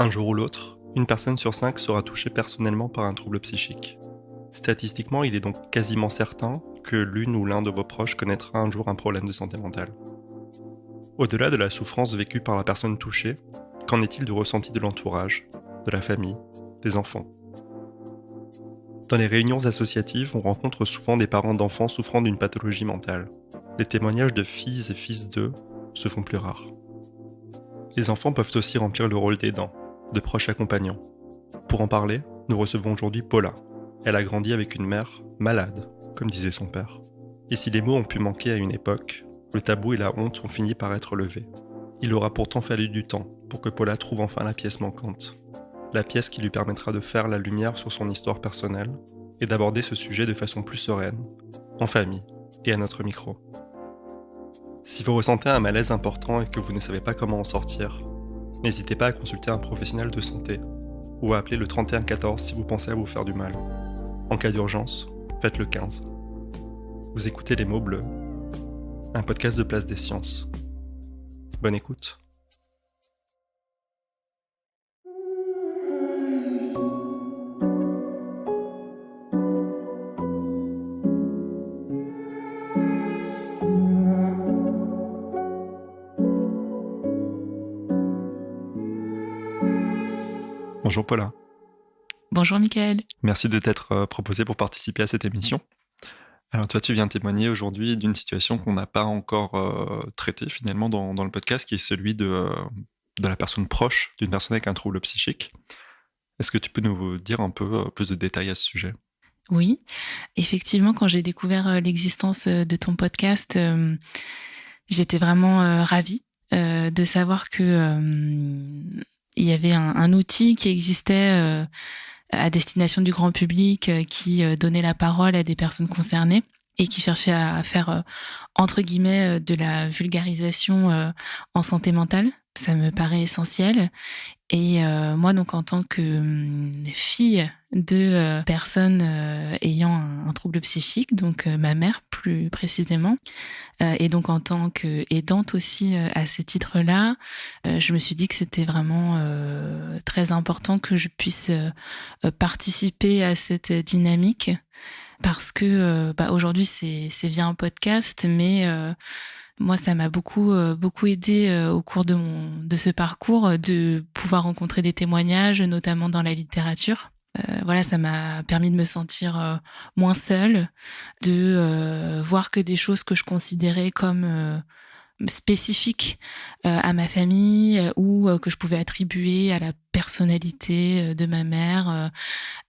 Un jour ou l'autre, une personne sur 5 sera touchée personnellement par un trouble psychique. Statistiquement, il est donc quasiment certain que l'une ou l'un de vos proches connaîtra un jour un problème de santé mentale. Au-delà de la souffrance vécue par la personne touchée, qu'en est-il du ressenti de l'entourage, de la famille, des enfants ? Dans les réunions associatives, on rencontre souvent des parents d'enfants souffrant d'une pathologie mentale. Les témoignages de filles et fils d'eux se font plus rares. Les enfants peuvent aussi remplir le rôle d'aidants, de proches accompagnants. Pour en parler, nous recevons aujourd'hui Paula. Elle a grandi avec une mère malade, comme disait son père. Et si les mots ont pu manquer à une époque, le tabou et la honte ont fini par être levés. Il aura pourtant fallu du temps pour que Paula trouve enfin la pièce manquante. La pièce qui lui permettra de faire la lumière sur son histoire personnelle et d'aborder ce sujet de façon plus sereine, en famille et à notre micro. Si vous ressentez un malaise important et que vous ne savez pas comment en sortir, n'hésitez pas à consulter un professionnel de santé ou à appeler le 3114 si vous pensez à vous faire du mal. En cas d'urgence, faites le 15. Vous écoutez Les Mots Bleus, un podcast de Place des Sciences. Bonne écoute. Bonjour Paula. Bonjour Mickaël. Merci de t'être proposé pour participer à cette émission. Alors toi, tu viens témoigner aujourd'hui d'une situation qu'on n'a pas encore traitée finalement dans le podcast, qui est celui de la personne proche d'une personne avec un trouble psychique. Est-ce que tu peux nous dire un peu plus de détails à ce sujet ? Oui, effectivement, quand j'ai découvert l'existence de ton podcast, j'étais vraiment ravie de savoir que il y avait un outil qui existait à destination du grand public qui donnait la parole à des personnes concernées et qui cherchait à faire, entre guillemets, de la vulgarisation en santé mentale. Ça me paraît essentiel. Et moi, donc, en tant que fille de personnes ayant un trouble psychique, donc ma mère plus précisément, et donc en tant qu'aidante aussi à ce titre-là, je me suis dit que c'était vraiment très important que je puisse participer à cette dynamique parce que aujourd'hui c'est via un podcast, mais moi, ça m'a beaucoup aidé au cours de ce parcours de pouvoir rencontrer des témoignages, notamment dans la littérature. Voilà, ça m'a permis de me sentir moins seule, de voir que des choses que je considérais comme spécifiques à ma famille ou que je pouvais attribuer à la personnalité de ma mère,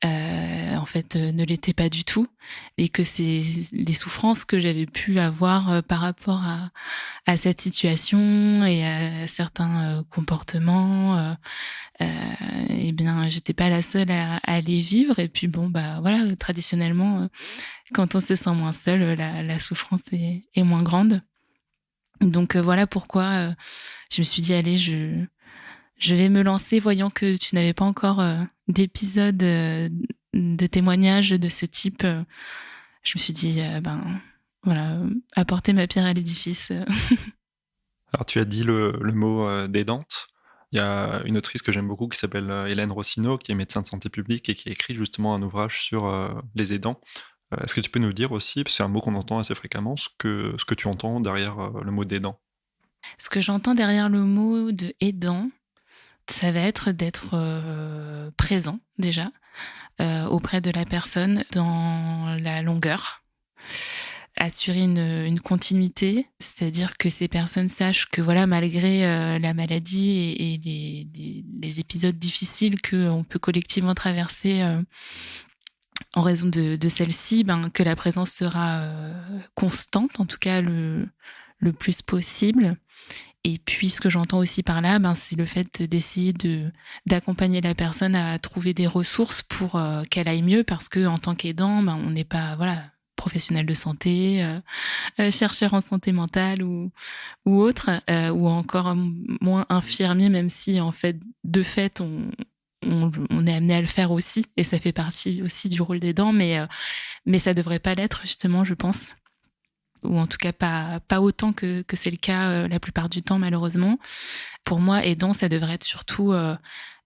en fait, ne l'étaient pas du tout, et que c'est les souffrances que j'avais pu avoir par rapport à cette situation et à certains comportements, et bien, j'étais pas la seule à les vivre. Et puis bon, voilà, traditionnellement, quand on se sent moins seul, la souffrance est moins grande. Donc voilà pourquoi je me suis dit, allez, je vais me lancer, voyant que tu n'avais pas encore d'épisode de témoignages de ce type. Je me suis dit, voilà, apporter ma pierre à l'édifice. Alors tu as dit le mot d'aidante. Il y a une autrice que j'aime beaucoup qui s'appelle Hélène Rossineau, qui est médecin de santé publique et qui a écrit justement un ouvrage sur les aidants. Est-ce que tu peux nous dire aussi, parce que c'est un mot qu'on entend assez fréquemment, ce que tu entends derrière le mot d'aidant ? Ce que j'entends derrière le mot de aidant, ça va être d'être présent déjà auprès de la personne dans la longueur. Assurer une continuité, c'est-à-dire que ces personnes sachent que voilà, malgré la maladie et les épisodes difficiles qu'on peut collectivement traverser en raison de celle-ci, que la présence sera constante, en tout cas le plus possible. Et puis, ce que j'entends aussi par là, c'est le fait d'essayer d'accompagner la personne à trouver des ressources pour qu'elle aille mieux, parce que en tant qu'aidant, on n'est pas professionnel de santé, chercheur en santé mentale ou autre, ou encore moins infirmier, même si en fait, de fait, on est amené à le faire aussi, et ça fait partie aussi du rôle d'aidant, mais ça devrait pas l'être, justement, je pense. Ou en tout cas pas autant que c'est le cas la plupart du temps, malheureusement. Pour moi, aidant, ça devrait être surtout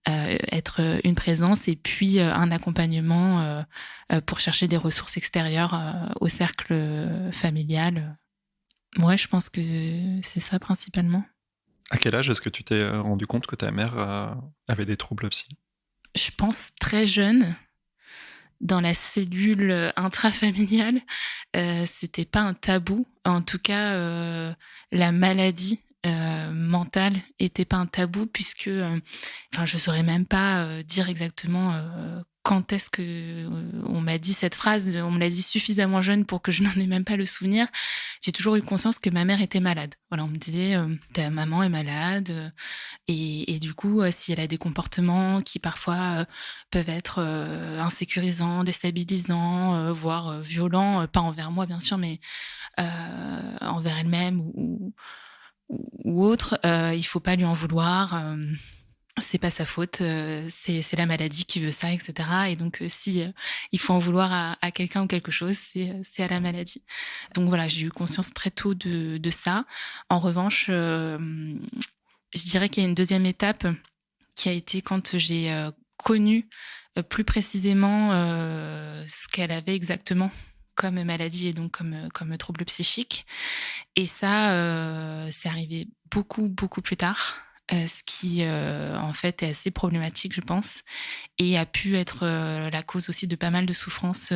être une présence et puis un accompagnement pour chercher des ressources extérieures au cercle familial. Ouais, je pense que c'est ça principalement. À quel âge est-ce que tu t'es rendu compte que ta mère avait des troubles psy? Je pense très jeune, dans la cellule intrafamiliale, c'était pas un tabou. En tout cas, la maladie mentale était pas un tabou puisque, enfin, je saurais même pas dire exactement quand est-ce que on m'a dit cette phrase. On me l'a dit suffisamment jeune pour que je n'en ai même pas le souvenir. J'ai toujours eu conscience que ma mère était malade. Voilà, on me disait ta maman est malade. Et du coup, si elle a des comportements qui parfois peuvent être insécurisants, déstabilisants, voire violents, pas envers moi bien sûr, mais envers elle-même ou autre, il faut pas lui en vouloir. C'est pas sa faute, c'est la maladie qui veut ça, etc. Et donc, si il faut en vouloir à quelqu'un ou quelque chose, c'est à la maladie. Donc voilà, j'ai eu conscience très tôt de ça. En revanche, je dirais qu'il y a une deuxième étape qui a été quand j'ai connu plus précisément ce qu'elle avait exactement comme maladie et donc comme trouble psychique. Et ça, c'est arrivé beaucoup, beaucoup plus tard. Ce qui, en fait, est assez problématique, je pense, et a pu être la cause aussi de pas mal de souffrances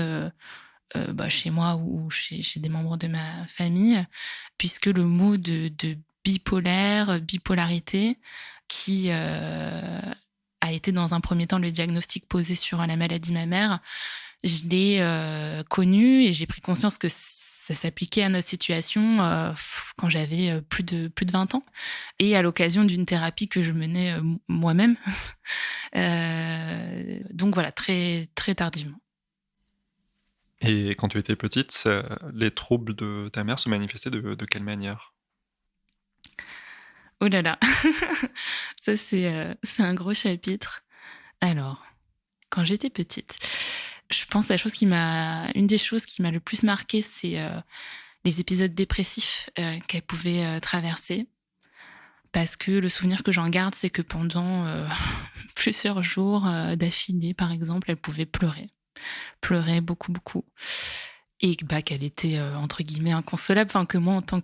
chez moi ou chez des membres de ma famille, puisque le mot de bipolaire, bipolarité, qui a été dans un premier temps le diagnostic posé sur la maladie mammaire, je l'ai connu et j'ai pris conscience que ça s'appliquait à notre situation quand j'avais plus de 20 ans et à l'occasion d'une thérapie que je menais moi-même. Donc voilà, très, très tardivement. Et quand tu étais petite, les troubles de ta mère se manifestaient de quelle manière? Oh là là, ça c'est un gros chapitre. Alors, quand j'étais petite, je pense une des choses qui m'a le plus marquée, c'est les épisodes dépressifs qu'elle pouvait traverser. Parce que le souvenir que j'en garde, c'est que pendant plusieurs jours d'affilée, par exemple, elle pouvait pleurer beaucoup, beaucoup. Et qu'elle était, entre guillemets, inconsolable. Enfin, que moi, en tant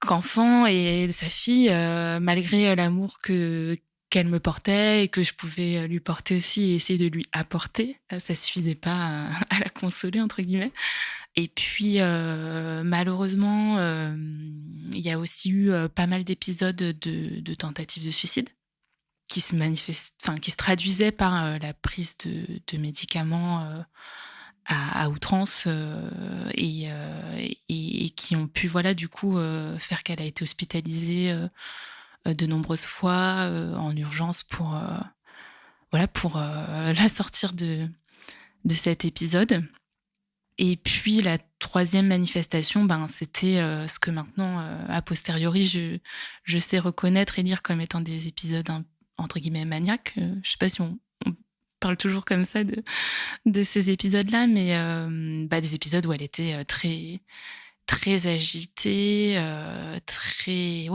qu'enfant et sa fille, malgré l'amour qu'elle me portait et que je pouvais lui porter aussi et essayer de lui apporter, ça suffisait pas à la consoler, entre guillemets. Et puis, malheureusement, il y a aussi eu pas mal d'épisodes de tentatives de suicide qui se traduisaient par la prise de médicaments à outrance et qui ont pu, voilà, du coup, faire qu'elle a été hospitalisée de nombreuses fois en urgence pour la sortir de cet épisode. Et puis la troisième manifestation, c'était ce que maintenant, a posteriori, je sais reconnaître et lire comme étant des épisodes entre guillemets maniaques. Je sais pas si on parle toujours comme ça de ces épisodes-là, mais des épisodes où elle était très très agitée, très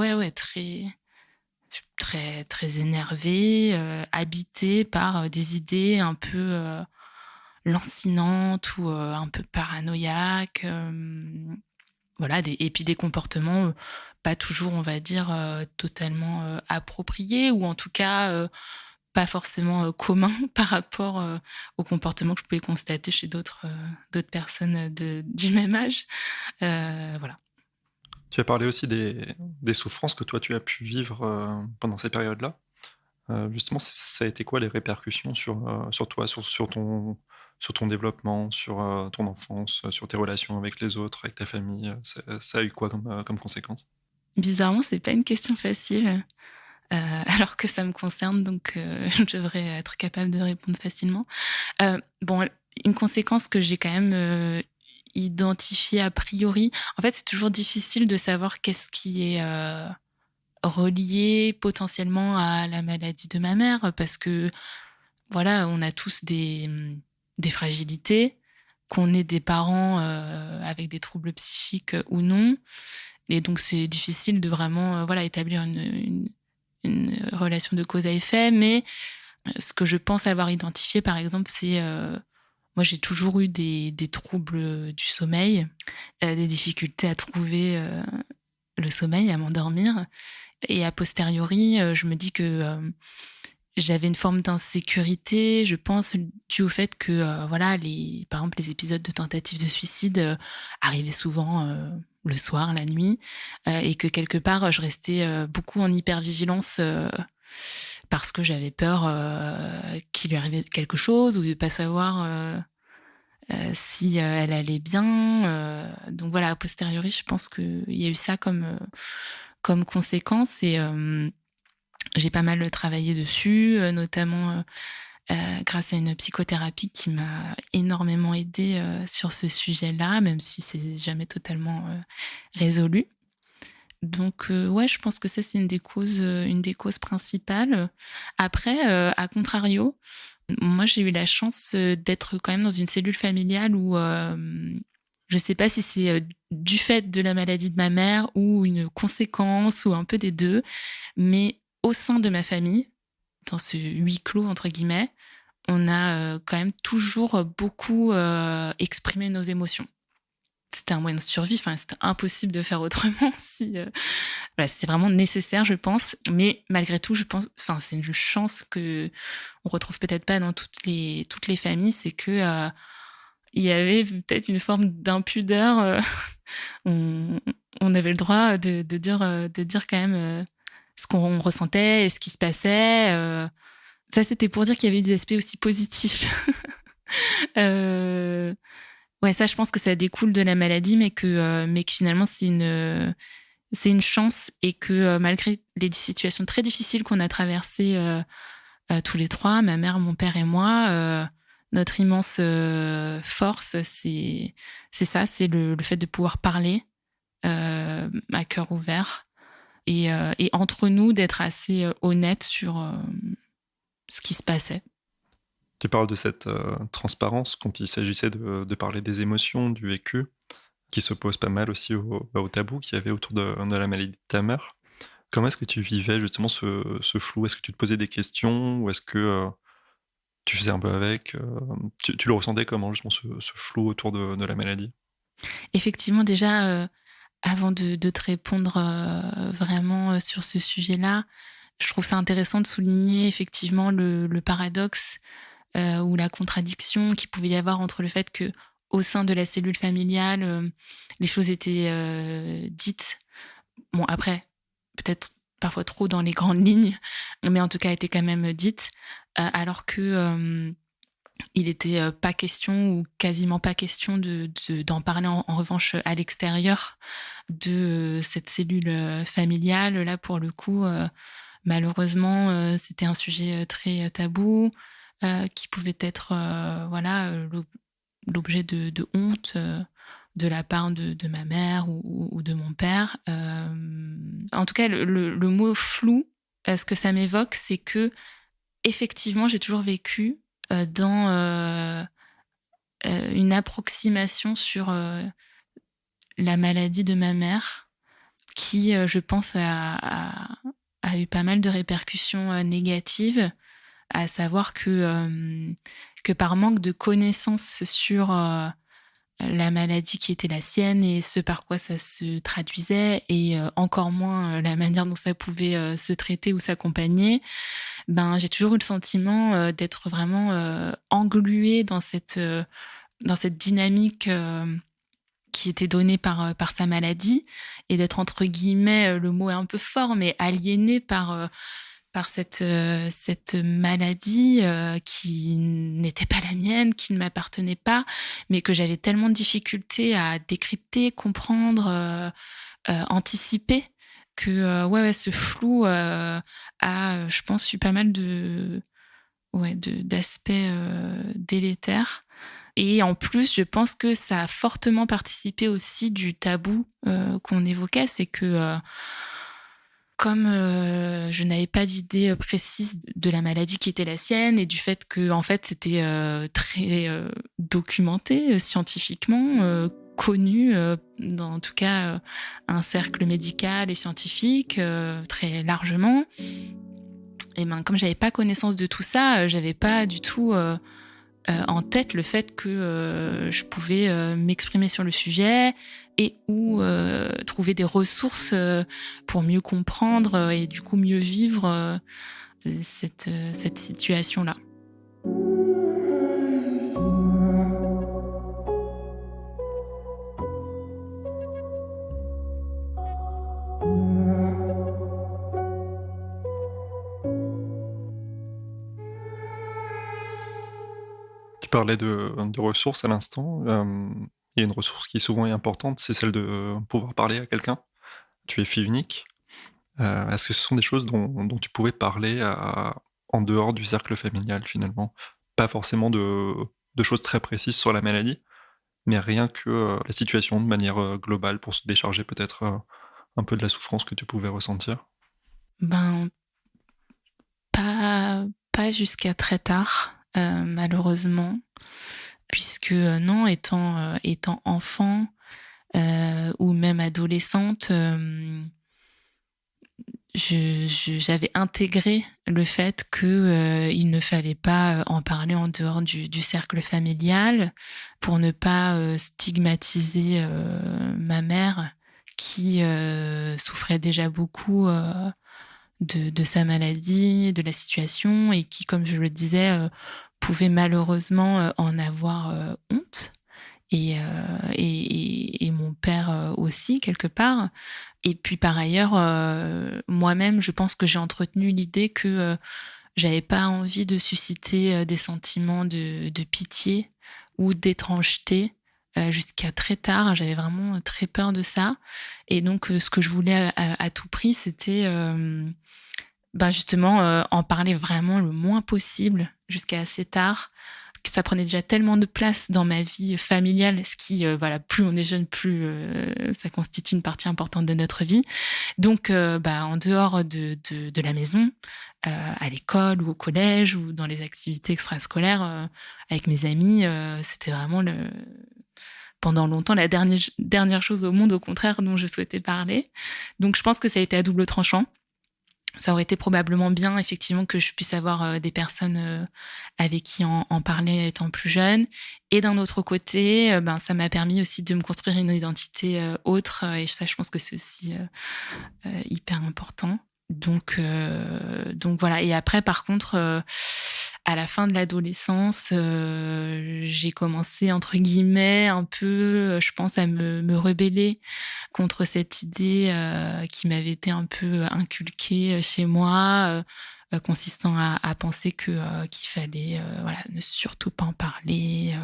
très très énervée, habitée par des idées un peu lancinantes ou un peu paranoïaques. Voilà, et puis des comportements pas toujours, on va dire, totalement appropriés ou en tout cas pas forcément communs par rapport aux comportements que je pouvais constater chez d'autres personnes du même âge. Voilà. Tu as parlé aussi des souffrances que toi tu as pu vivre pendant ces périodes-là. Justement, ça a été quoi les répercussions sur toi, sur ton développement, sur ton enfance, sur tes relations avec les autres, avec ta famille? Ça a eu quoi comme conséquence? Bizarrement, c'est pas une question facile, alors que ça me concerne, donc je devrais être capable de répondre facilement. Bon, une conséquence que j'ai quand même identifiée a priori. En fait, c'est toujours difficile de savoir qu'est-ce qui est relié potentiellement à la maladie de ma mère, parce que voilà, on a tous des fragilités, qu'on ait des parents avec des troubles psychiques ou non. Et donc, c'est difficile de vraiment établir une relation de cause à effet, mais ce que je pense avoir identifié, par exemple, c'est... moi, j'ai toujours eu des troubles du sommeil, des difficultés à trouver le sommeil, à m'endormir. Et a posteriori, je me dis que j'avais une forme d'insécurité, je pense, due au fait que, voilà, par exemple, les épisodes de tentatives de suicide arrivaient souvent le soir, la nuit, et que quelque part, je restais beaucoup en hypervigilance parce que j'avais peur qu'il lui arrivait quelque chose ou de pas savoir si elle allait bien. Donc voilà, a posteriori, je pense qu'il y a eu ça comme conséquence et j'ai pas mal travaillé dessus, notamment grâce à une psychothérapie qui m'a énormément aidée sur ce sujet-là, même si c'est jamais totalement résolu. Donc ouais, je pense que ça c'est une des causes principales. Après, à contrario, moi j'ai eu la chance d'être quand même dans une cellule familiale où je sais pas si c'est du fait de la maladie de ma mère ou une conséquence ou un peu des deux, mais au sein de ma famille, dans ce huis clos entre guillemets, on a quand même toujours beaucoup exprimé nos émotions. C'était un moyen de survie, enfin c'était impossible de faire autrement si voilà, c'était vraiment nécessaire, je pense. Mais malgré tout, je pense, enfin c'est une chance que on retrouve peut-être pas dans toutes les familles, c'est que il y avait peut-être une forme d'impudeur. On avait le droit de dire quand même ce qu'on ressentait et ce qui se passait. Ça, c'était pour dire qu'il y avait des aspects aussi positifs. Ouais, ça, je pense que ça découle de la maladie, mais que finalement, c'est une chance et que malgré les situations très difficiles qu'on a traversées tous les trois, ma mère, mon père et moi, notre immense force, c'est ça, c'est le fait de pouvoir parler à cœur ouvert et entre nous d'être assez honnête sur ce qui se passait. Tu parles de cette transparence quand il s'agissait de parler des émotions, du vécu, qui s'oppose pas mal aussi au tabou qu'il y avait autour de la maladie de ta mère. Comment est-ce que tu vivais justement ce flou? Est-ce que tu te posais des questions ou est-ce que tu faisais un peu avec? Tu le ressentais comment justement ce flou autour de la maladie? Effectivement, déjà, avant de te répondre vraiment sur ce sujet-là, je trouve ça intéressant de souligner effectivement le paradoxe ou la contradiction qu'il pouvait y avoir entre le fait que au sein de la cellule familiale, les choses étaient dites. Bon, après, peut-être parfois trop dans les grandes lignes, mais en tout cas étaient quand même dites, alors que il était pas question ou quasiment pas question d'en parler en revanche à l'extérieur de cette cellule familiale. Là, pour le coup, malheureusement, c'était un sujet très tabou qui pouvait être voilà l'objet de honte de la part de ma mère ou de mon père. En tout cas, le mot flou, ce que ça m'évoque, c'est que effectivement, j'ai toujours vécu dans une approximation sur la maladie de ma mère qui, je pense, a eu pas mal de répercussions négatives, à savoir que par manque de connaissances sur la maladie qui était la sienne et ce par quoi ça se traduisait et encore moins la manière dont ça pouvait se traiter ou s'accompagner, ben j'ai toujours eu le sentiment d'être vraiment engluée dans cette dynamique qui était donnée par sa maladie et d'être entre guillemets, le mot est un peu fort, mais aliénée par cette maladie qui n'était pas la mienne, qui ne m'appartenait pas, mais que j'avais tellement de difficultés à décrypter, comprendre, anticiper, que ouais, ce flou a, je pense, eu pas mal d'aspects délétères. Et en plus, je pense que ça a fortement participé aussi du tabou qu'on évoquait, c'est que comme je n'avais pas d'idée précise de la maladie qui était la sienne et du fait que en fait c'était très documenté scientifiquement, connu, dans en tout cas un cercle médical et scientifique très largement. Et ben comme j'avais pas connaissance de tout ça, j'avais pas du tout en tête le fait que je pouvais m'exprimer sur le sujet et ou trouver des ressources pour mieux comprendre et du coup mieux vivre cette situation-là. Tu parlais de ressources à l'instant. Il y a une ressource qui souvent est importante, c'est celle de pouvoir parler à quelqu'un. Tu es fille unique. Est-ce que ce sont des choses dont tu pouvais parler en dehors du cercle familial finalement? Pas forcément de choses très précises sur la maladie, mais rien que la situation de manière globale pour se décharger peut-être un peu de la souffrance que tu pouvais ressentir? Ben pas jusqu'à très tard, malheureusement, puisque non, étant enfant ou même adolescente, j'avais intégré le fait que il ne fallait pas en parler en dehors du cercle familial pour ne pas stigmatiser ma mère qui souffrait déjà beaucoup de sa maladie, de la situation et qui, comme je le disais, pouvait malheureusement en avoir honte. Et mon père aussi quelque part. Et puis par ailleurs, moi-même, je pense que j'ai entretenu l'idée que j'avais pas envie de susciter des sentiments de pitié ou d'étrangeté jusqu'à très tard. J'avais vraiment très peur de ça. Et donc, ce que je voulais à tout prix, c'était justement en parler vraiment le moins possible jusqu'à assez tard. Ça prenait déjà tellement de place dans ma vie familiale, ce qui, plus on est jeune, plus ça constitue une partie importante de notre vie. Donc, en dehors de la maison, à l'école ou au collège ou dans les activités extrascolaires avec mes amis, c'était vraiment pendant longtemps la dernière chose au monde, au contraire, dont je souhaitais parler. Donc, je pense que ça a été à double tranchant. Ça aurait été probablement bien, effectivement, que je puisse avoir des personnes avec qui en parler étant plus jeune. Et d'un autre côté, ça m'a permis aussi de me construire une identité autre. Et ça, je pense que c'est aussi hyper important. Donc voilà. Et après, par contre, à la fin de l'adolescence, j'ai commencé, entre guillemets, un peu, je pense, à me rebeller contre cette idée qui m'avait été un peu inculquée chez moi, consistant à penser qu'il fallait ne surtout pas en parler,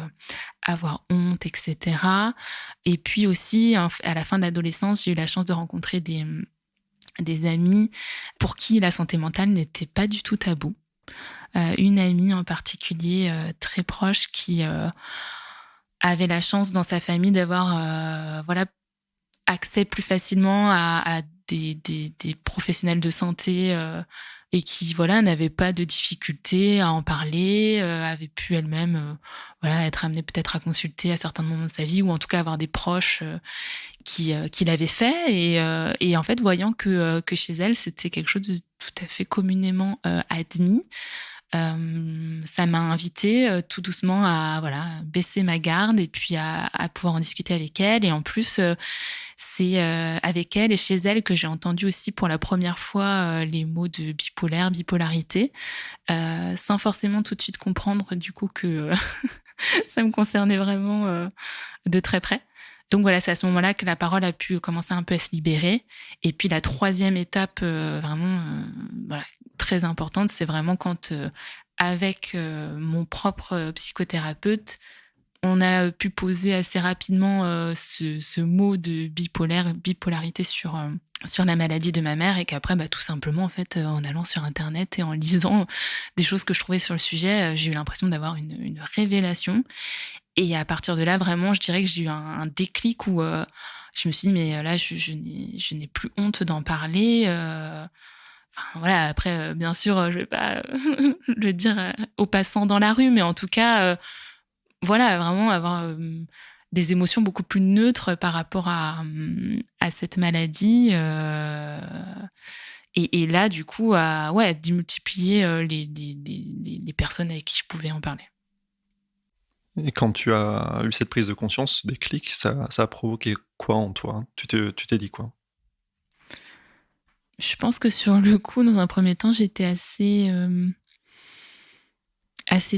avoir honte, etc. Et puis aussi, à la fin de l'adolescence, j'ai eu la chance de rencontrer des amis pour qui la santé mentale n'était pas du tout tabou. Une amie en particulier très proche qui avait la chance dans sa famille d'avoir accès plus facilement à des professionnels de santé et qui n'avait pas de difficulté à en parler, avait pu elle-même être amenée peut-être à consulter à certains moments de sa vie ou en tout cas avoir des proches qui l'avaient fait et en fait voyant que chez elle c'était quelque chose de tout à fait communément admis. Ça m'a invitée tout doucement à baisser ma garde et puis à pouvoir en discuter avec elle. Et en plus, c'est avec elle et chez elle que j'ai entendu aussi pour la première fois les mots de bipolaire, bipolarité, sans forcément tout de suite comprendre du coup que ça me concernait vraiment de très près. Donc voilà, c'est à ce moment-là que la parole a pu commencer un peu à se libérer. Et puis la troisième étape très importante, c'est vraiment quand avec mon propre psychothérapeute, on a pu poser assez rapidement ce mot de bipolarité sur la maladie de ma mère et qu'après, tout simplement, en fait, en allant sur Internet et en lisant des choses que je trouvais sur le sujet, j'ai eu l'impression d'avoir une révélation. Et à partir de là, vraiment, je dirais que j'ai eu un déclic où je me suis dit, mais là, je n'ai plus honte d'en parler. Après, bien sûr, je vais pas le dire aux passants dans la rue, mais en tout cas, vraiment avoir des émotions beaucoup plus neutres par rapport à cette maladie. Et là, du coup, à démultiplier les personnes avec qui je pouvais en parler. Et quand tu as eu cette prise de conscience, ce déclic, ça a provoqué quoi en toi? Tu t'es dit quoi? Je pense que sur le coup, dans un premier temps, j'étais assez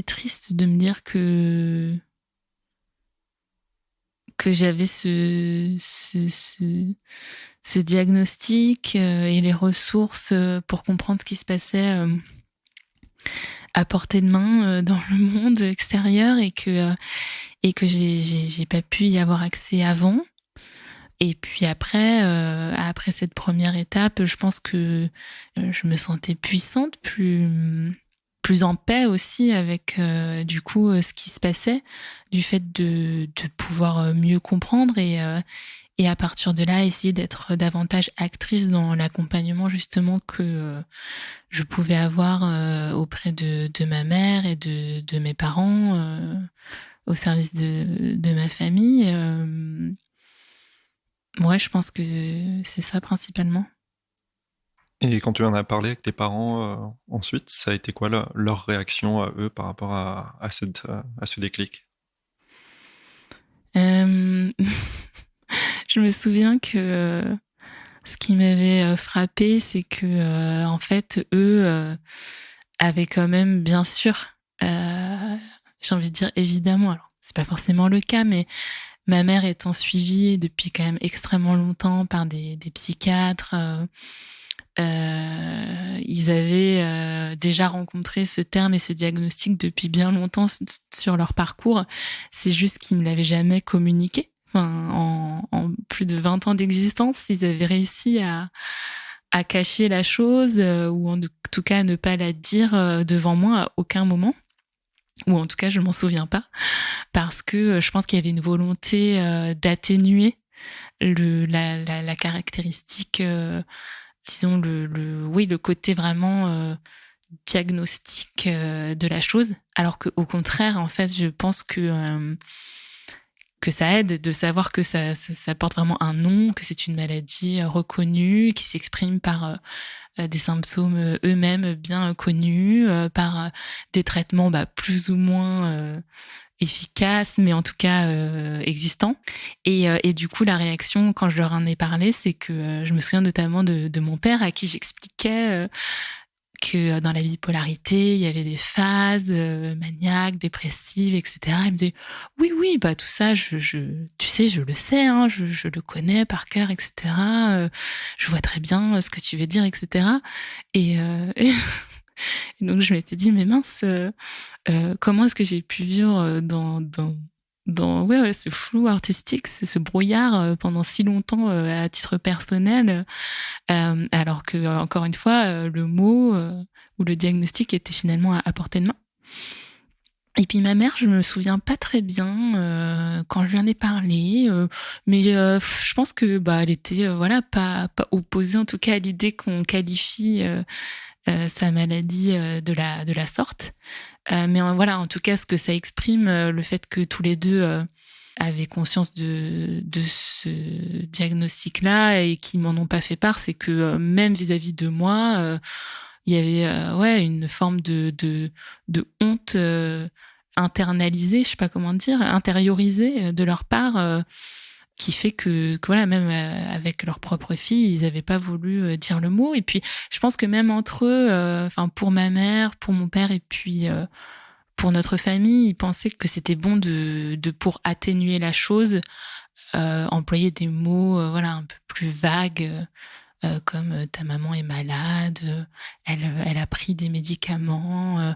triste de me dire que j'avais ce diagnostic et les ressources pour comprendre ce qui se passait à portée de main dans le monde extérieur et que j'ai pas pu y avoir accès avant. Et puis après cette première étape, je pense que je me sentais puissante, plus en paix aussi avec du coup ce qui se passait, du fait de pouvoir mieux comprendre et à partir de là essayer d'être davantage actrice dans l'accompagnement justement que je pouvais avoir auprès de ma mère et de mes parents au service de ma famille. Ouais, je pense que c'est ça principalement. Et quand tu en as parlé avec tes parents, ensuite, ça a été quoi leur réaction à eux par rapport à ce déclic? Je me souviens que ce qui m'avait frappé, c'est que en fait, eux avaient quand même, bien sûr, j'ai envie de dire évidemment, alors c'est pas forcément le cas, mais ma mère étant suivie depuis quand même extrêmement longtemps par des psychiatres, ils avaient déjà rencontré ce terme et ce diagnostic depuis bien longtemps sur leur parcours. C'est juste qu'ils ne l'avaient jamais communiqué. Enfin, en plus de 20 ans d'existence, ils avaient réussi à cacher la chose ou en tout cas à ne pas la dire devant moi à aucun moment. Ou en tout cas, je m'en souviens pas. Parce que je pense qu'il y avait une volonté d'atténuer la caractéristique disons le côté vraiment diagnostic de la chose, alors que au contraire en fait je pense que ça aide de savoir que ça porte vraiment un nom, que c'est une maladie reconnue, qui s'exprime par des symptômes eux-mêmes bien connus, par des traitements plus ou moins efficaces, mais en tout cas existants. Et du coup, la réaction, quand je leur en ai parlé, c'est que je me souviens notamment de mon père à qui j'expliquais que dans la bipolarité, il y avait des phases maniaques, dépressives, etc. Il me disait oui, tout ça, tu sais, je le sais, hein, je le connais par cœur, etc. Je vois très bien ce que tu veux dire, etc. Et et donc je m'étais dit mais mince, comment est-ce que j'ai pu vivre dans ce flou artistique, c'est ce brouillard pendant si longtemps à titre personnel, alors que encore une fois le mot ou le diagnostic était finalement à portée de main. Et puis ma mère, je me souviens pas très bien quand je lui en ai parlé, mais je pense que elle était pas opposée en tout cas à l'idée qu'on qualifie sa maladie de la sorte. Mais voilà, en tout cas, ce que ça exprime, le fait que tous les deux avaient conscience de ce diagnostic-là et qui m'en ont pas fait part, c'est que même vis-à-vis de moi, il y avait une forme de honte internalisée, je sais pas comment dire, intériorisée de leur part, qui fait que voilà, même avec leur propre fille, ils avaient pas voulu dire le mot. Et puis, je pense que même entre eux, enfin pour ma mère, pour mon père et puis pour notre famille, ils pensaient que c'était bon de pour atténuer la chose, employer des mots un peu plus vagues. Comme ta maman est malade, elle a pris des médicaments,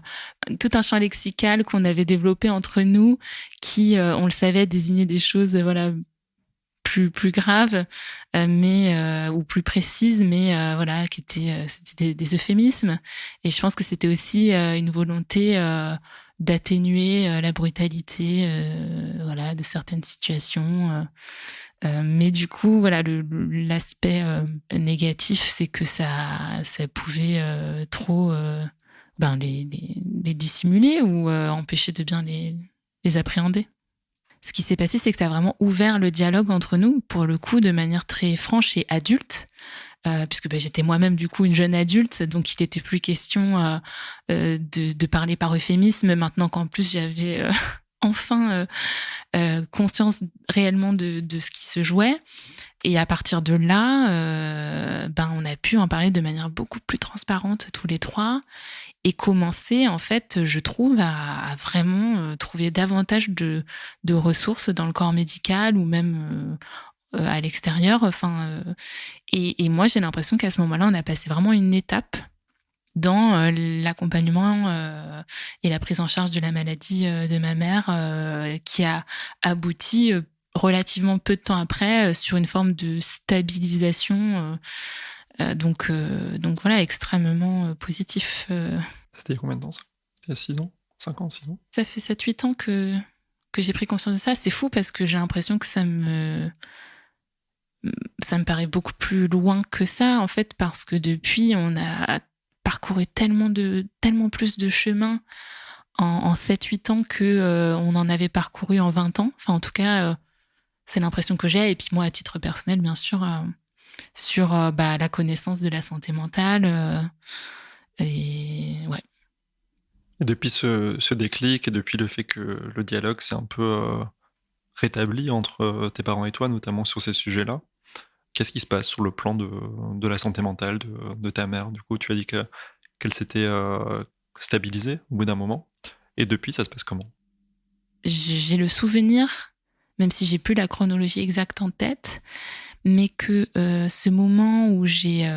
tout un champ lexical qu'on avait développé entre nous, qui, on le savait, désignait des choses, plus graves, mais ou plus précises, mais qui étaient c'était des euphémismes. Et je pense que c'était aussi une volonté d'atténuer la brutalité, de certaines situations. Mais du coup, l'aspect négatif, c'est que ça pouvait trop les dissimuler ou empêcher de bien les appréhender. ce qui s'est passé, c'est que ça a vraiment ouvert le dialogue entre nous, pour le coup, de manière très franche et adulte. Puisque j'étais moi-même du coup une jeune adulte, donc il n'était plus question de parler par euphémisme, maintenant qu'en plus j'avais enfin conscience réellement de ce qui se jouait. Et à partir de là, on a pu en parler de manière beaucoup plus transparente tous les trois, et commencer, en fait, je trouve, à vraiment trouver davantage de ressources dans le corps médical ou même à l'extérieur. Et moi, j'ai l'impression qu'à ce moment-là, on a passé vraiment une étape dans l'accompagnement et la prise en charge de la maladie de ma mère, qui a abouti relativement peu de temps après sur une forme de stabilisation. Donc voilà, extrêmement positif. C'était il y a combien de temps ça? C'était il y a 6 ans? 5 ans, 6 ans? Ça fait 7-8 ans que j'ai pris conscience de ça. C'est fou parce que j'ai l'impression que ça me paraît beaucoup plus loin que ça, en fait, parce que depuis, on a parcouru tellement plus de chemin en 7-8 ans que on en avait parcouru en 20 ans. Enfin, en tout cas, c'est l'impression que j'ai. Et puis moi, à titre personnel, bien sûr, sur la connaissance de la santé mentale. Et ouais. Et depuis ce déclic et depuis le fait que le dialogue s'est un peu rétabli entre tes parents et toi, notamment sur ces sujets-là, qu'est-ce qui se passe sur le plan de la santé mentale de ta mère? Du coup, tu as dit qu'elle s'était stabilisée au bout d'un moment. Et depuis, ça se passe comment? J'ai le souvenir, même si j'ai plus la chronologie exacte en tête, mais que ce moment où j'ai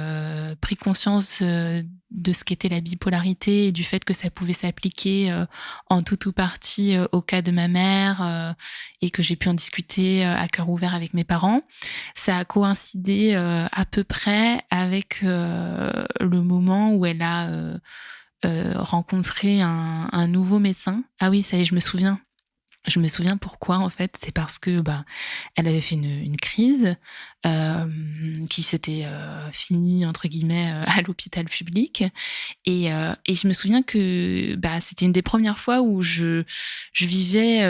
pris conscience de ce qu'était la bipolarité et du fait que ça pouvait s'appliquer en tout ou partie au cas de ma mère, et que j'ai pu en discuter à cœur ouvert avec mes parents, ça a coïncidé à peu près avec le moment où elle a rencontré un nouveau médecin. Ah oui, ça y est, je me souviens. Je me souviens pourquoi, en fait. C'est parce que elle avait fait une crise qui s'était finie, entre guillemets, à l'hôpital public. Et je me souviens que c'était une des premières fois où je vivais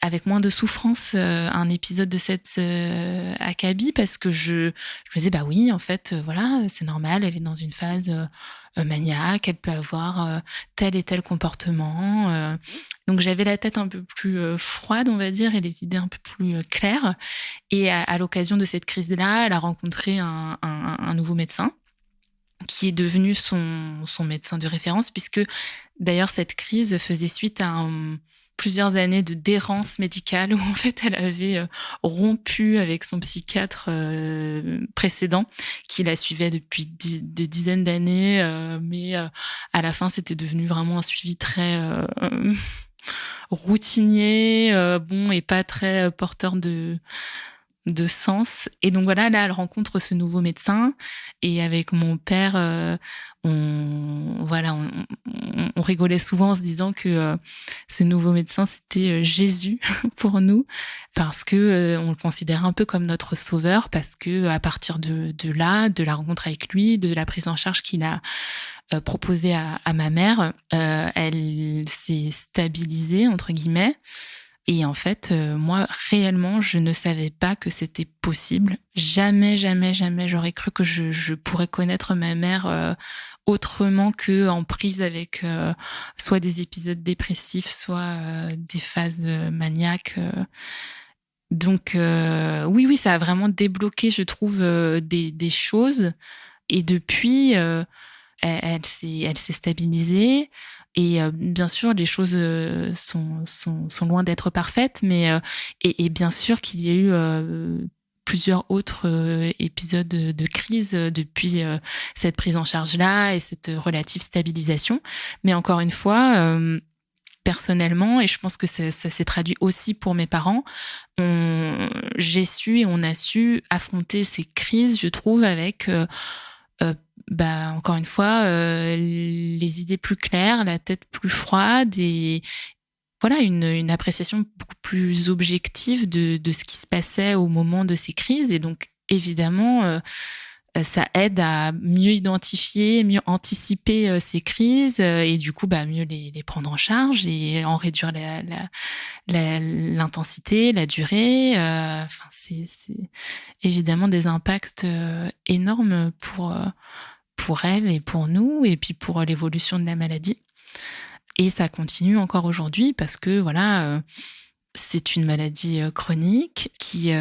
avec moins de souffrance un épisode de cette acabit, parce que je me disais oui, en fait, voilà, c'est normal, elle est dans une phase maniaque, elle peut avoir tel et tel comportement. Donc j'avais la tête un peu plus froide, on va dire, et les idées un peu plus claires. Et à l'occasion de cette crise-là, elle a rencontré un nouveau médecin qui est devenu son médecin de référence, puisque d'ailleurs cette crise faisait suite à plusieurs années de d'errance médicale où en fait elle avait rompu avec son psychiatre précédent, qui la suivait depuis des dizaines d'années, mais à la fin c'était devenu vraiment un suivi très routinier, et pas très porteur de sens. Et donc voilà, là elle rencontre ce nouveau médecin, et avec mon père on rigolait souvent en se disant que ce nouveau médecin c'était Jésus pour nous, parce que on le considère un peu comme notre sauveur, parce que à partir de là, de la rencontre avec lui, de la prise en charge qu'il a proposée à ma mère, elle s'est stabilisée, entre guillemets. Et en fait, moi, réellement, je ne savais pas que c'était possible. Jamais, jamais, jamais j'aurais cru que je pourrais connaître ma mère autrement que en prise avec soit des épisodes dépressifs, soit des phases maniaques. Donc oui, ça a vraiment débloqué, je trouve, des choses. Et depuis, elle s'est stabilisée. Et bien sûr, les choses sont loin d'être parfaites, mais et bien sûr qu'il y a eu plusieurs autres épisodes de crise depuis cette prise en charge-là et cette relative stabilisation. Mais encore une fois, personnellement, et je pense que ça s'est traduit aussi pour mes parents, j'ai su et on a su affronter ces crises, je trouve, avec encore une fois, les idées plus claires, la tête plus froide, et voilà, une appréciation beaucoup plus objective de ce qui se passait au moment de ces crises. Et donc, évidemment, ça aide à mieux identifier, mieux anticiper ces crises et du coup mieux les prendre en charge et en réduire l'intensité, la durée. Enfin, c'est évidemment des impacts énormes pour elle et pour nous et puis pour l'évolution de la maladie. Et ça continue encore aujourd'hui parce que voilà. C'est une maladie chronique qui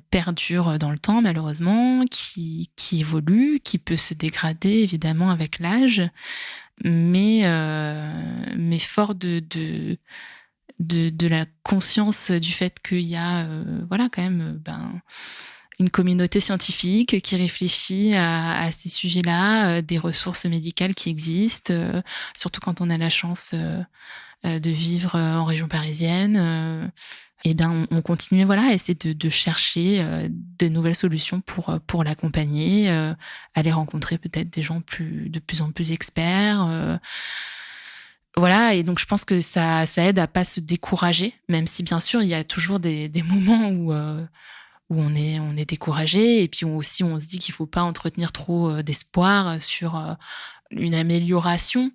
perdure dans le temps, malheureusement, qui évolue, qui peut se dégrader, évidemment, avec l'âge, mais fort de la conscience du fait qu'il y a voilà, quand même une communauté scientifique qui réfléchit à ces sujets-là, des ressources médicales qui existent, surtout quand on a la chance de vivre en région parisienne. Et on continue à essayer de chercher de nouvelles solutions pour l'accompagner, aller rencontrer peut-être des gens de plus en plus experts. Voilà, et donc je pense que ça aide à pas se décourager, même si bien sûr il y a toujours des moments où on est découragé, et puis aussi on se dit qu'il faut pas entretenir trop d'espoir sur une amélioration.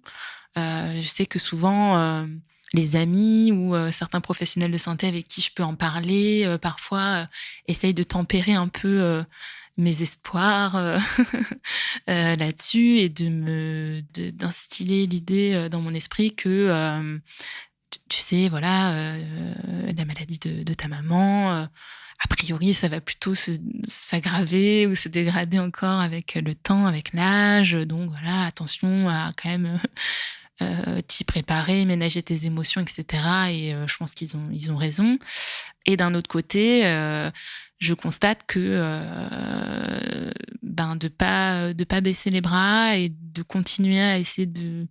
Je sais que souvent, les amis ou certains professionnels de santé avec qui je peux en parler, parfois essayent de tempérer un peu mes espoirs là-dessus et d'instiller l'idée dans mon esprit que, tu sais, voilà, la maladie de ta maman, a priori, ça va plutôt s'aggraver ou se dégrader encore avec le temps, avec l'âge. Donc voilà, attention à quand même t'y préparer, ménager tes émotions, etc. Et je pense qu'ils ont raison. Et d'un autre côté, je constate que de pas baisser les bras et de continuer à essayer de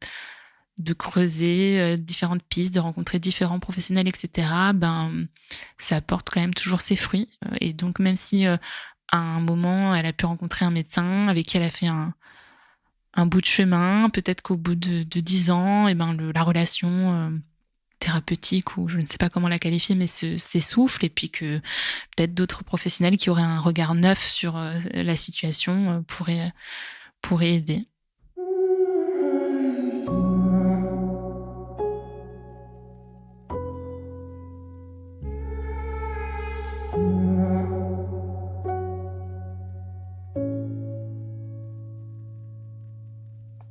creuser différentes pistes, de rencontrer différents professionnels, etc. Ça apporte quand même toujours ses fruits. Et donc même si à un moment elle a pu rencontrer un médecin avec qui elle a fait un bout de chemin, peut-être qu'au bout de 10 ans, la relation thérapeutique, ou je ne sais pas comment la qualifier, mais s'essouffle, et puis que peut-être d'autres professionnels qui auraient un regard neuf sur la situation pourraient aider.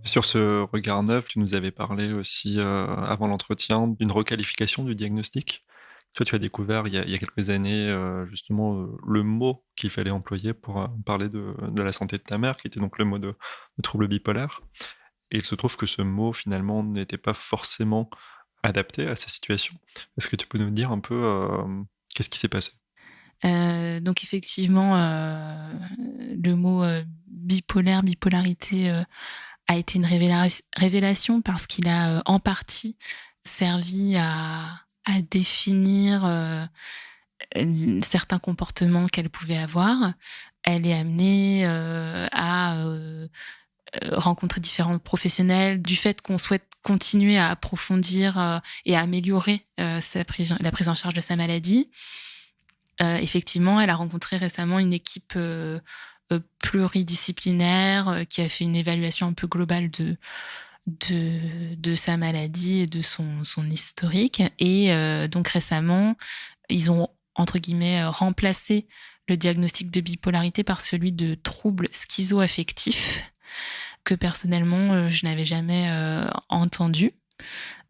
Sur ce regard neuf, tu nous avais parlé aussi avant l'entretien d'une requalification du diagnostic. Toi, tu as découvert il y a quelques années justement le mot qu'il fallait employer pour parler de la santé de ta mère, qui était donc le mot de trouble bipolaire. Et il se trouve que ce mot, finalement, n'était pas forcément adapté à sa situation. Est-ce que tu peux nous dire un peu qu'est-ce qui s'est passé ? Donc effectivement, le mot bipolarité a été une révélation parce qu'il a en partie servi à définir certains comportements qu'elle pouvait avoir. Elle est amenée à rencontrer différents professionnels, du fait qu'on souhaite continuer à approfondir et à améliorer la prise en charge de sa maladie. Effectivement, elle a rencontré récemment une équipe pluridisciplinaire qui a fait une évaluation un peu globale de sa maladie et de son historique. Et donc récemment, ils ont, entre guillemets, remplacé le diagnostic de bipolarité par celui de trouble schizoaffectif, que personnellement, je n'avais jamais entendu.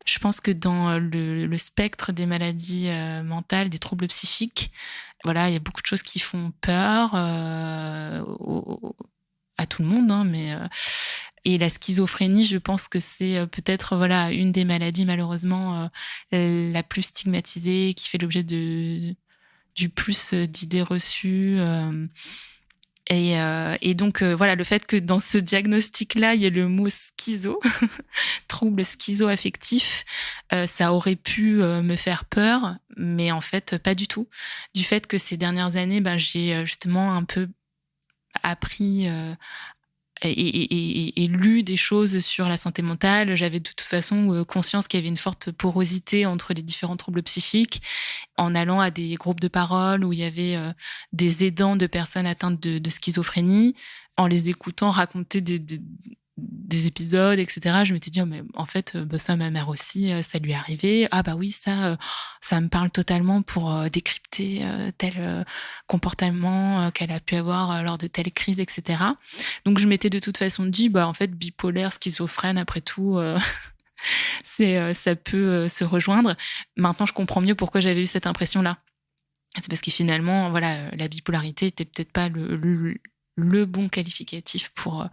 Je pense que dans le spectre des maladies mentales, des troubles psychiques, voilà, il y a beaucoup de choses qui font peur à tout le monde, mais et la schizophrénie, je pense que c'est peut-être une des maladies malheureusement la plus stigmatisée, qui fait l'objet du plus d'idées reçues. Et donc le fait que dans ce diagnostic-là, il y ait le mot schizo, trouble schizoaffectif, ça aurait pu me faire peur, mais en fait pas du tout. Du fait que ces dernières années, j'ai justement un peu appris et lu des choses sur la santé mentale. J'avais de toute façon conscience qu'il y avait une forte porosité entre les différents troubles psychiques. En allant à des groupes de parole où il y avait des aidants de personnes atteintes de schizophrénie, en les écoutant raconter des épisodes, etc. Je m'étais dit, oh, mais en fait, ça, ma mère aussi, ça lui est arrivé. Ah bah oui, ça me parle totalement pour décrypter tel comportement qu'elle a pu avoir lors de telle crise, etc. Donc je m'étais de toute façon dit, en fait, bipolaire, schizophrène, après tout, ça peut se rejoindre. Maintenant, je comprends mieux pourquoi j'avais eu cette impression-là. C'est parce que finalement, voilà, la bipolarité était peut-être pas le bon qualificatif pour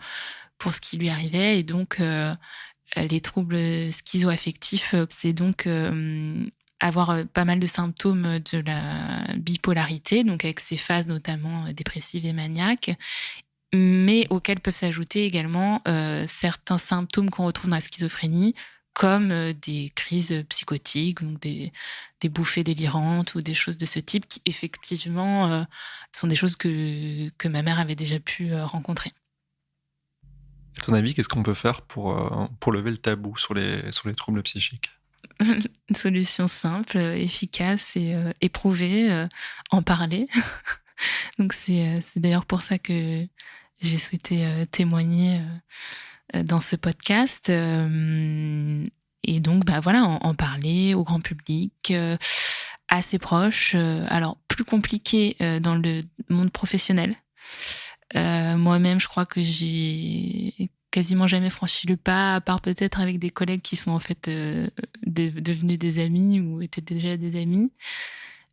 ce qui lui arrivait. Et donc, les troubles schizoaffectifs, c'est donc avoir pas mal de symptômes de la bipolarité, donc avec ces phases notamment dépressives et maniaques, mais auxquels peuvent s'ajouter également certains symptômes qu'on retrouve dans la schizophrénie, comme des crises psychotiques, donc des bouffées délirantes ou des choses de ce type qui, effectivement, sont des choses que ma mère avait déjà pu rencontrer. À ton avis, qu'est-ce qu'on peut faire pour lever le tabou sur les troubles psychiques ? Une solution simple, efficace et éprouvée, en parler. Donc c'est d'ailleurs pour ça que j'ai souhaité témoigner dans ce podcast. Et donc, voilà, en parler au grand public, à ses proches. Alors, plus compliqué dans le monde professionnel. Moi-même, je crois que j'ai quasiment jamais franchi le pas, à part peut-être avec des collègues qui sont en fait devenus des amis ou étaient déjà des amis.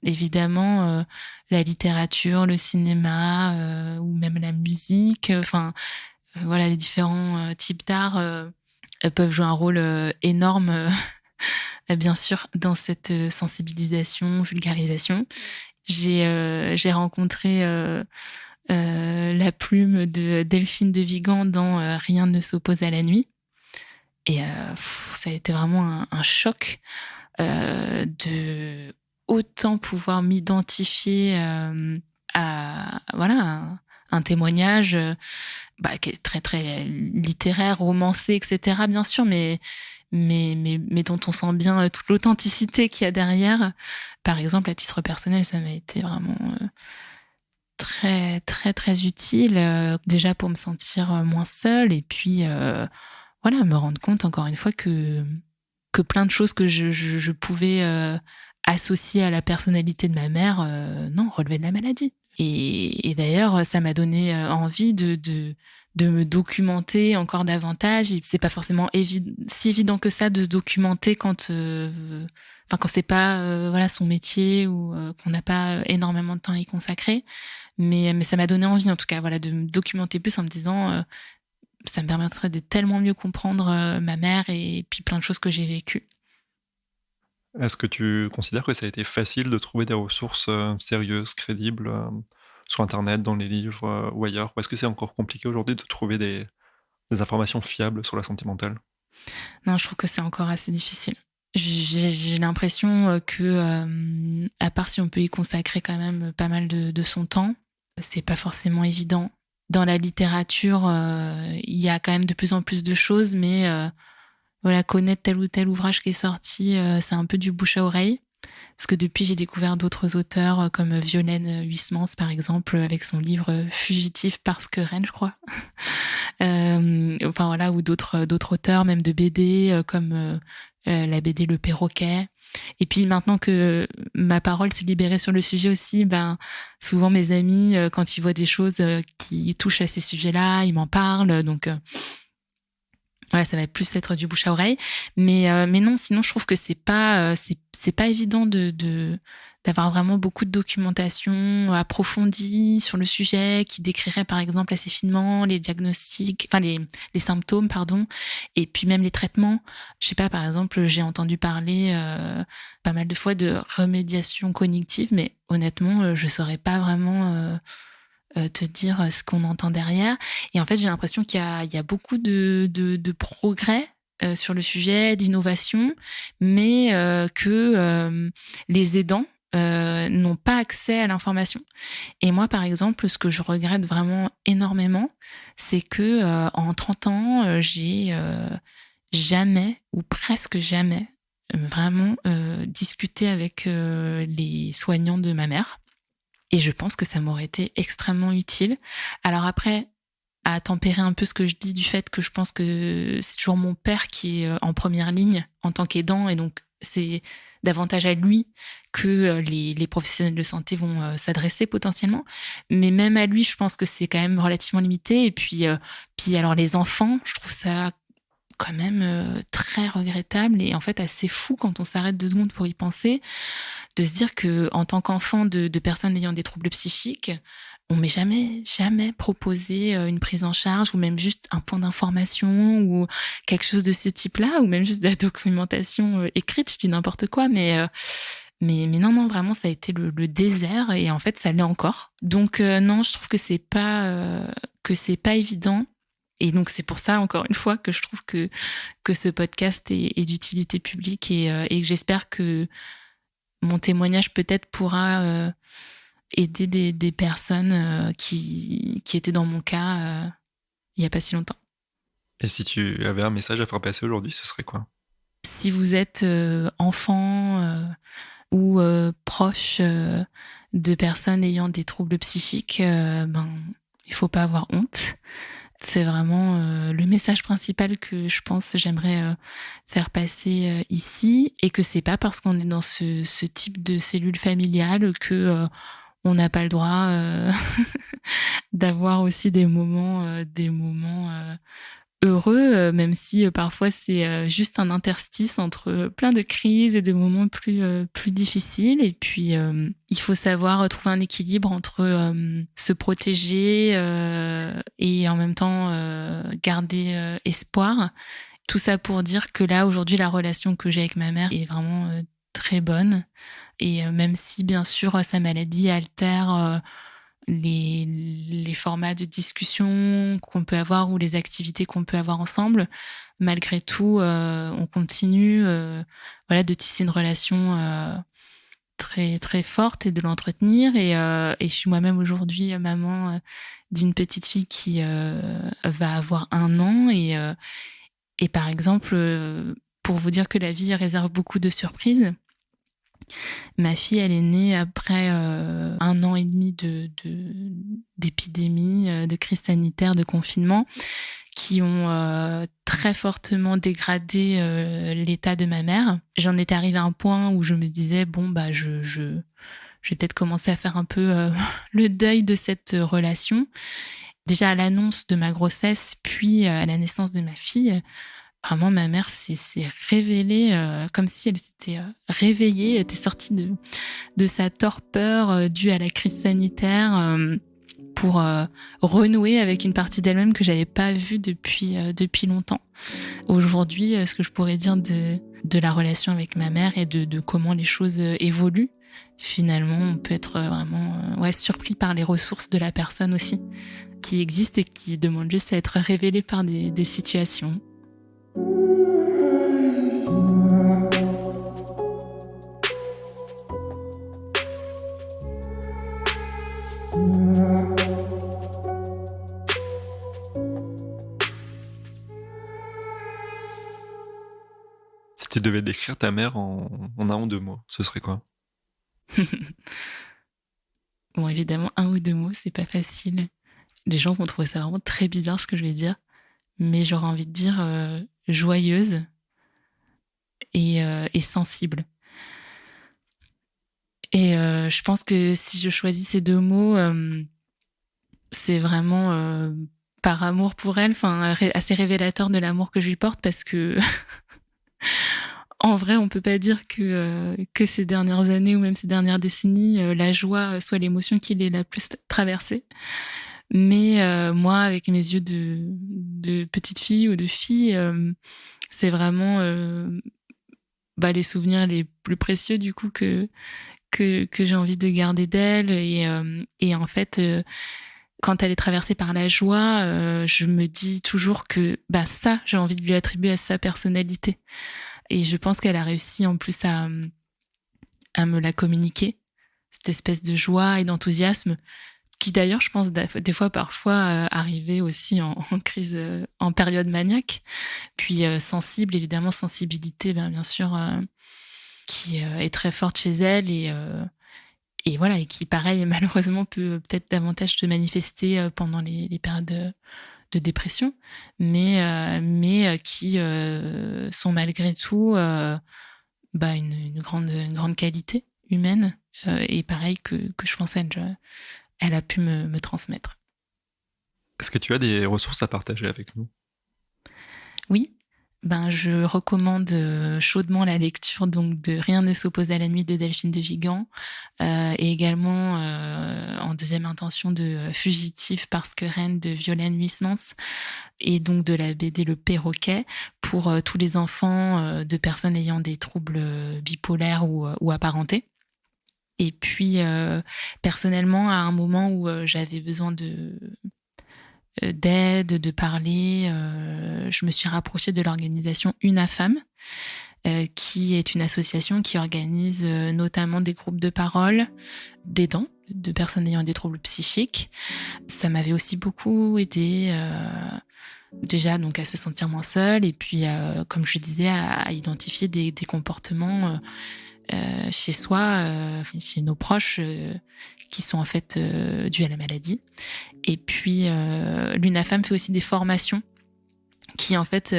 Évidemment, la littérature, le cinéma ou même la musique, voilà, les différents types d'art peuvent jouer un rôle énorme, bien sûr, dans cette sensibilisation, vulgarisation. J'ai rencontré la plume de Delphine de Vigan dans Rien ne s'oppose à la nuit. Et ça a été vraiment un choc de autant pouvoir m'identifier à voilà un témoignage qui est très très littéraire, romancé, etc. bien sûr, mais dont on sent bien toute l'authenticité qu'il y a derrière. Par exemple, à titre personnel, ça m'a été vraiment très très très utile, déjà pour me sentir moins seule, et puis voilà, me rendre compte encore une fois que plein de choses que je pouvais associer à la personnalité de ma mère, non, relevaient de la maladie. Et d'ailleurs, ça m'a donné envie de me documenter encore davantage. Et c'est pas forcément si évident que ça de se documenter quand c'est pas voilà son métier ou qu'on n'a pas énormément de temps à y consacrer. Mais ça m'a donné envie, en tout cas, voilà, de me documenter plus en me disant ça me permettrait de tellement mieux comprendre ma mère et puis plein de choses que j'ai vécues. Est-ce que tu considères que ça a été facile de trouver des ressources sérieuses, crédibles, sur Internet, dans les livres ou ailleurs ? Ou est-ce que c'est encore compliqué aujourd'hui de trouver des informations fiables sur la santé mentale ? Non, je trouve que c'est encore assez difficile. J'ai l'impression que, à part si on peut y consacrer quand même pas mal de son temps, c'est pas forcément évident. Dans la littérature, il y a quand même de plus en plus de choses, mais voilà, connaître tel ou tel ouvrage qui est sorti, c'est un peu du bouche à oreille. Parce que depuis, j'ai découvert d'autres auteurs comme Violaine Huysmans, par exemple, avec son livre Fugitif parce que Rennes, je crois. Voilà, ou d'autres auteurs, même de BD, comme la BD Le Perroquet. Et puis maintenant que ma parole s'est libérée sur le sujet aussi, souvent mes amis, quand ils voient des choses qui touchent à ces sujets-là, ils m'en parlent. Donc voilà, ça va plus être du bouche à oreille. Mais non, sinon je trouve que c'est pas évident d'avoir vraiment beaucoup de documentation approfondie sur le sujet qui décrirait par exemple assez finement les diagnostics, les symptômes, pardon, et puis même les traitements. Je sais pas, par exemple, j'ai entendu parler pas mal de fois de remédiation cognitive, mais honnêtement, je saurais pas vraiment te dire ce qu'on entend derrière. Et en fait, j'ai l'impression qu'il y a beaucoup de progrès sur le sujet, d'innovation, mais que les aidants n'ont pas accès à l'information. Et moi, par exemple, ce que je regrette vraiment énormément, c'est que en 30 ans, j'ai jamais ou presque jamais vraiment discuté avec les soignants de ma mère. Et je pense que ça m'aurait été extrêmement utile. Alors après, à tempérer un peu ce que je dis du fait que je pense que c'est toujours mon père qui est en première ligne en tant qu'aidant, et donc c'est davantage à lui que les professionnels de santé vont s'adresser potentiellement. Mais même à lui, je pense que c'est quand même relativement limité. Et puis alors les enfants, je trouve ça quand même très regrettable et en fait assez fou quand on s'arrête 2 secondes pour y penser, de se dire que en tant qu'enfant de personnes ayant des troubles psychiques, on m'est jamais proposé une prise en charge ou même juste un point d'information ou quelque chose de ce type-là, ou même juste de la documentation écrite, je dis n'importe quoi, mais non, vraiment, ça a été le désert, et en fait, ça l'est encore. Donc non, je trouve que c'est pas évident. Et donc, c'est pour ça, encore une fois, que je trouve que ce podcast est d'utilité publique, et que j'espère que mon témoignage peut-être pourra aider des personnes qui étaient dans mon cas il n'y a pas si longtemps. Et si tu avais un message à faire passer aujourd'hui, ce serait quoi ? Si vous êtes enfant ou proche de personnes ayant des troubles psychiques, il faut pas avoir honte. C'est vraiment le message principal que je pense j'aimerais faire passer ici, et que c'est pas parce qu'on est dans ce type de cellule familiale que on n'a pas le droit d'avoir aussi des moments heureux, même si parfois c'est juste un interstice entre plein de crises et de moments plus difficiles. Et puis il faut savoir trouver un équilibre entre se protéger et en même temps garder espoir. Tout ça pour dire que là, aujourd'hui, la relation que j'ai avec ma mère est vraiment très bonne. Et même si, bien sûr, sa maladie altère les formats de discussion qu'on peut avoir ou les activités qu'on peut avoir ensemble, malgré tout, on continue de tisser une relation très très forte et de l'entretenir. Et je suis moi-même aujourd'hui maman d'une petite fille qui va avoir 1 an, et par exemple, pour vous dire que la vie réserve beaucoup de surprises, ma fille, elle est née après 1 an et demi d'épidémie, de crise sanitaire, de confinement, qui ont très fortement dégradé l'état de ma mère. J'en étais arrivée à un point où je me disais, je vais peut-être commencer à faire un peu le deuil de cette relation. Déjà à l'annonce de ma grossesse, puis à la naissance de ma fille, vraiment, ma mère s'est révélée comme si elle s'était réveillée, elle était sortie de sa torpeur due à la crise sanitaire pour renouer avec une partie d'elle-même que j'avais pas vue depuis longtemps. Aujourd'hui, ce que je pourrais dire de la relation avec ma mère et de comment les choses évoluent, finalement, on peut être vraiment surpris par les ressources de la personne aussi, qui existent et qui demandent juste à être révélées par des situations. Si tu devais décrire ta mère en 1 ou 2 mots, ce serait quoi ? Bon, évidemment, 1 ou 2 mots, c'est pas facile. Les gens vont trouver ça vraiment très bizarre ce que je vais dire, mais j'aurais envie de dire joyeuse et sensible. Et je pense que si je choisis ces 2 mots, c'est vraiment par amour pour elle, assez révélateur de l'amour que je lui porte, parce que en vrai, on peut pas dire que ces dernières années ou même ces dernières décennies, la joie soit l'émotion qui l'ait la plus traversée. Mais moi, avec mes yeux de petite fille ou de fille, c'est vraiment les souvenirs les plus précieux du coup que j'ai envie de garder d'elle. Et en fait, quand elle est traversée par la joie, je me dis toujours que ça, j'ai envie de lui attribuer à sa personnalité. Et je pense qu'elle a réussi en plus à me la communiquer. cette espèce de joie et d'enthousiasme qui d'ailleurs, je pense, des fois, parfois, arrivait aussi en crise, en période maniaque. Puis sensible, évidemment, sensibilité, bien sûr, qui est très forte chez elle et voilà, et qui, pareil, malheureusement, peut peut-être davantage se manifester pendant les périodes de dépression, mais qui sont malgré tout une grande qualité humaine et pareil que je pense elle a pu me transmettre. Est-ce que tu as des ressources à partager avec nous ? Oui, je recommande chaudement la lecture donc de Rien ne s'oppose à la nuit de Delphine de Vigan et également en deuxième intention de Fugitif parce que reine de Violaine Huysmans et donc de la BD Le Perroquet pour tous les enfants de personnes ayant des troubles bipolaires ou apparentés. Et puis personnellement, à un moment où j'avais besoin d'aide, de parler, je me suis rapprochée de l'organisation UNAFAM, qui est une association qui organise notamment des groupes de parole d'aidants, de personnes ayant des troubles psychiques. Ça m'avait aussi beaucoup aidé déjà donc à se sentir moins seule et puis comme je disais à identifier des comportements chez soi, chez nos proches qui sont en fait dus à la maladie. Et puis l'UNAFAM fait aussi des formations qui en fait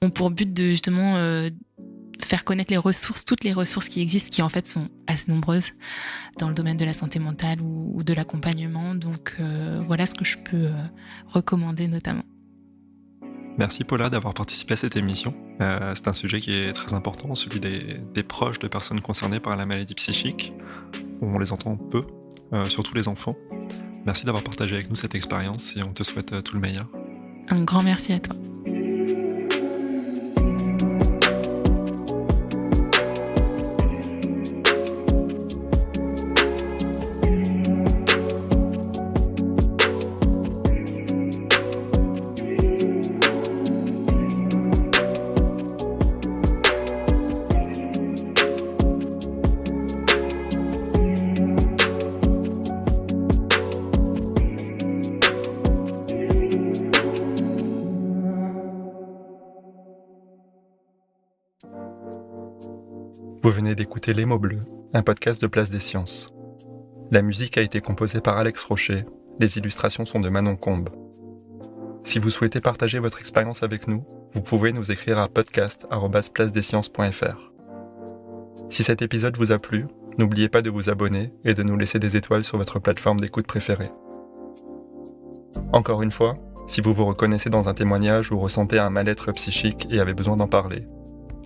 ont pour but de justement faire connaître les ressources, toutes les ressources qui existent, qui en fait sont assez nombreuses dans le domaine de la santé mentale ou de l'accompagnement. Donc voilà ce que je peux recommander notamment. Merci Paula d'avoir participé à cette émission. C'est un sujet qui est très important, celui des proches de personnes concernées par la maladie psychique. On les entend peu, surtout les enfants. Merci d'avoir partagé avec nous cette expérience et on te souhaite tout le meilleur. Un grand merci à toi. Vous venez d'écouter Les mots bleus, un podcast de Place des Sciences. La musique a été composée par Alex Rocher, les illustrations sont de Manon Combe. Si vous souhaitez partager votre expérience avec nous, vous pouvez nous écrire à podcast@placedesciences.fr. Si cet épisode vous a plu, n'oubliez pas de vous abonner et de nous laisser des étoiles sur votre plateforme d'écoute préférée. Encore une fois, si vous vous reconnaissez dans un témoignage ou ressentez un mal-être psychique et avez besoin d'en parler,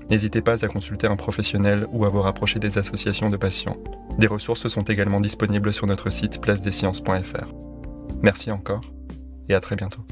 n'hésitez pas à consulter un professionnel ou à vous rapprocher des associations de patients. Des ressources sont également disponibles sur notre site placedesciences.fr. Merci encore et à très bientôt.